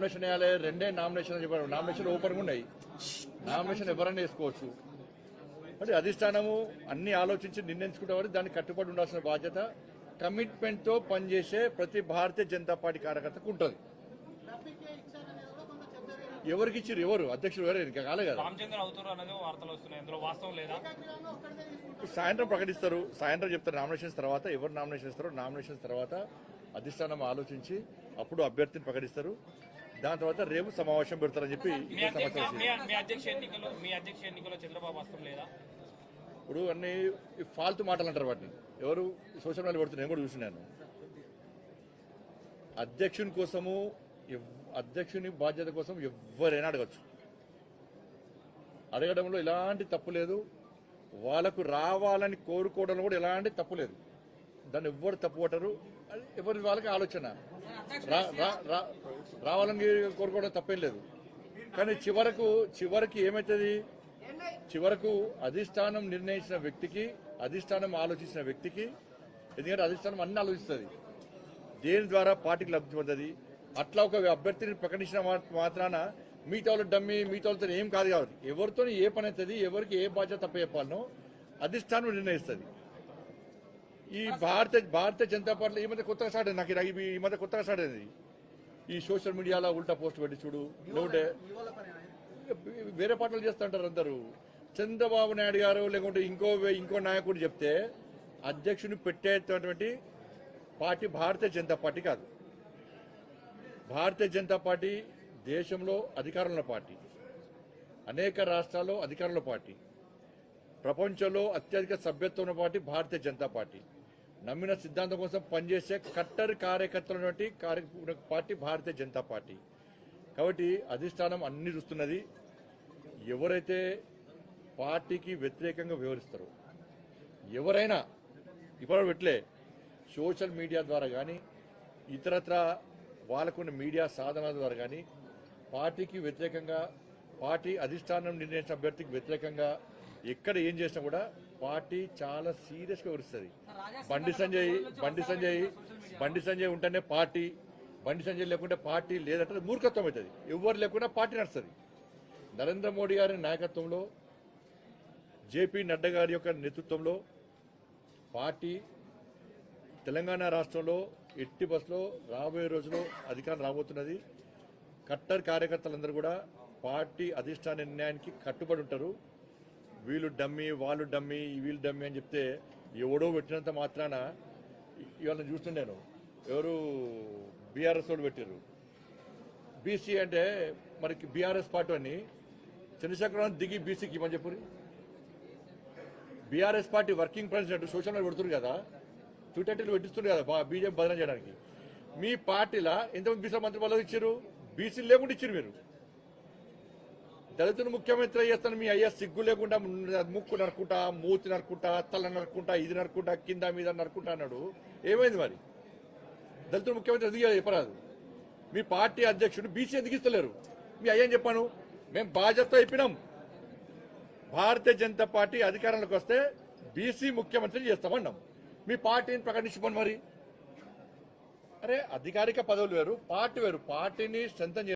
Nomination వేయాలి, రెండే nomination చెప్పారు. నామినేషన్ ఓపెన్ ఉన్నాయి, నామినేషన్ ఎవరైనా వేసుకోవచ్చు. అంటే అధిష్టానము అన్ని ఆలోచించి నిర్ణయించుకుంటే దాన్ని కట్టుబడి ఉండాల్సిన బాధ్యత కమిట్మెంట్ తో పనిచేసే ప్రతి భారతీయ జనతా పార్టీ కార్యకర్తకు ఉంటుంది. ఎవరికి ఇచ్చారు, ఎవరు అధ్యక్షుడు ఎవరు ఇంకా కాలే కదా. సాయంత్రం ప్రకటిస్తారు, సాయంత్రం చెప్తారు నామినేషన్స్ తర్వాత. ఎవరు నామినేషన్ ఇస్తారో నామినేషన్స్ తర్వాత అధిష్టానం ఆలోచించి అప్పుడు అభ్యర్థిని ప్రకటిస్తారు. దాని తర్వాత రేపు సమావేశం పెడతారని చెప్పి ఇప్పుడు అన్ని ఫాల్తు మాటలు అంటారు. వాటిని ఎవరు సోషల్ మీడియాలో పెడుతున్నారు, నేను కూడా చూసినాను. అధ్యక్షుని కోసము, అధ్యక్షుని బాధ్యత కోసం ఎవరైనా అడగచ్చు. అడగడంలో ఎలాంటి తప్పు లేదు. వాళ్ళకు రావాలని కోరుకోవడంలో కూడా ఎలాంటి తప్పు లేదు. దాన్ని ఎవ్వరు తప్పు పట్టరు. ఎవరి వాళ్ళకి ఆలోచన రావాలని కోరుకోవడం తప్పేం లేదు. కానీ చివరికి ఏమవుతుంది, చివరకు అధిష్టానం నిర్ణయించిన వ్యక్తికి, అధిష్టానం ఆలోచించిన వ్యక్తికి, ఎందుకంటే అధిష్టానం అన్ని ఆలోచిస్తుంది దేని ద్వారా పార్టీకి లబ్ధి పొందది. అట్లా ఒక అభ్యర్థిని ప్రకటించిన మాత్రాన మిగతా వాళ్ళు డమ్మి, మిగతా వాళ్ళతో ఏం కాదు కాబట్టి ఎవరితో ఏ పని అవుతుంది, ఎవరికి ఏ బాధ్యత తప్ప చెప్పాలనో అధిష్టానం నిర్ణయిస్తుంది. ఈ భారతీయ జనతా పార్టీలో ఈ మధ్య కొత్తగా స్టార్ట్ అయింది. నాకు ఈ మధ్య కొత్తగా స్టార్ట్ అయింది ఈ సోషల్ మీడియాలో ఉల్టా పోస్ట్ పెట్టి చూడు. లేకుంటే వేరే పార్టీలు చేస్తుంటారు అందరూ. చంద్రబాబు నాయుడు గారు లేకుంటే ఇంకో నాయకుడు చెప్తే అధ్యక్షుని పెట్టేటటువంటి పార్టీ భారతీయ జనతా పార్టీ కాదు. భారతీయ జనతా పార్టీ దేశంలో అధికారంలో పార్టీ, అనేక రాష్ట్రాల్లో అధికారంలో పార్టీ, ప్రపంచంలో అత్యధిక సభ్యత్వం ఉన్న పార్టీ భారతీయ జనతా పార్టీ. నమ్మిన సిద్ధాంతం కోసం పనిచేసే కట్టర్ కార్యకర్తల పార్టీ భారతీయ జనతా పార్టీ. కాబట్టి అధిష్టానం అన్ని చూస్తున్నది. ఎవరైతే పార్టీకి వ్యతిరేకంగా వ్యవహరిస్తారో ఎవరైనా ఇప్పుడు పెట్టలే సోషల్ మీడియా ద్వారా కానీ ఇతరత్ర వాళ్ళకున్న మీడియా సాధనాల ద్వారా కానీ పార్టీకి వ్యతిరేకంగా, పార్టీ అధిష్టానం నిర్ణయించిన అభ్యర్థికి వ్యతిరేకంగా ఎక్కడ ఏం చేసినా కూడా పార్టీ చాలా సీరియస్గా వ్యవహరిస్తుంది. బండి సంజయ్ ఉంటేనే పార్టీ, బండి సంజయ్ లేకుంటే పార్టీ లేదంటే మూర్ఖత్వం అవుతుంది. ఎవరు లేకుండా పార్టీ నడుస్తుంది. నరేంద్ర మోడీ గారి నాయకత్వంలో, జేపీ నడ్డా గారి యొక్క నేతృత్వంలో పార్టీ తెలంగాణ రాష్ట్రంలో ఎట్టి బస్సులో రాబోయే రోజుల్లో అధికారం రాబోతున్నది. కట్టర్ కార్యకర్తలందరూ కూడా పార్టీ అధిష్టాన నిర్ణయానికి కట్టుబడి ఉంటారు. వీళ్ళు డమ్మి, వాళ్ళు డమ్మి, వీళ్ళు డమ్మి అని చెప్తే ఎవడో పెట్టినంత మాత్రాన ఇవాళ చూస్తుండేను. ఎవరు బీఆర్ఎస్ వాళ్ళు పెట్టారు బీసీ అంటే, మరి బీఆర్ఎస్ పార్టీ అని చంద్రశేఖరరావు దిగి బీసీకి ఇవ్వని చెప్పు. BRS party working president social media పెడుతున్నారు కదా, ట్విట్టర్లు పెట్టిస్తున్నారు కదా బీజేపీ బదనం చేయడానికి. మీ పార్టీలో ఎంతమంది బీసీ మంత్రి పదవులు ఇచ్చారు? బీసీలు లేకుండా ఇచ్చారు. మీరు దళితులు ముఖ్యమంత్రి చేస్తాను, మీ అయ్యా సిగ్గు లేకుండా ముక్కు నరుకుంటా, మూతి నరుకుంటా, తల నరుకుంటా, ఇది నరుకుంటా, కింద మీద నరుకుంటా అన్నాడు. ఏమైంది మరి? దళితులు ముఖ్యమంత్రి ఎందుకు చెప్పరాదు? మీ పార్టీ అధ్యక్షుడు బీసీ ఎందుకు ఇస్తలేరు? మీ అయ్యని చెప్పాను. మేము బాధ్యత అయిపోయినాం. భారతీయ జనతా పార్టీ అధికారంలోకి వస్తే బీసీ ముఖ్యమంత్రి చేస్తామన్నాం. మీ పార్టీని ప్రకటించుకోండి మరి. అరే అధికారిక పదవులు వేరు, పార్టీ వేరు. పార్టీని స్ట్రెంథన్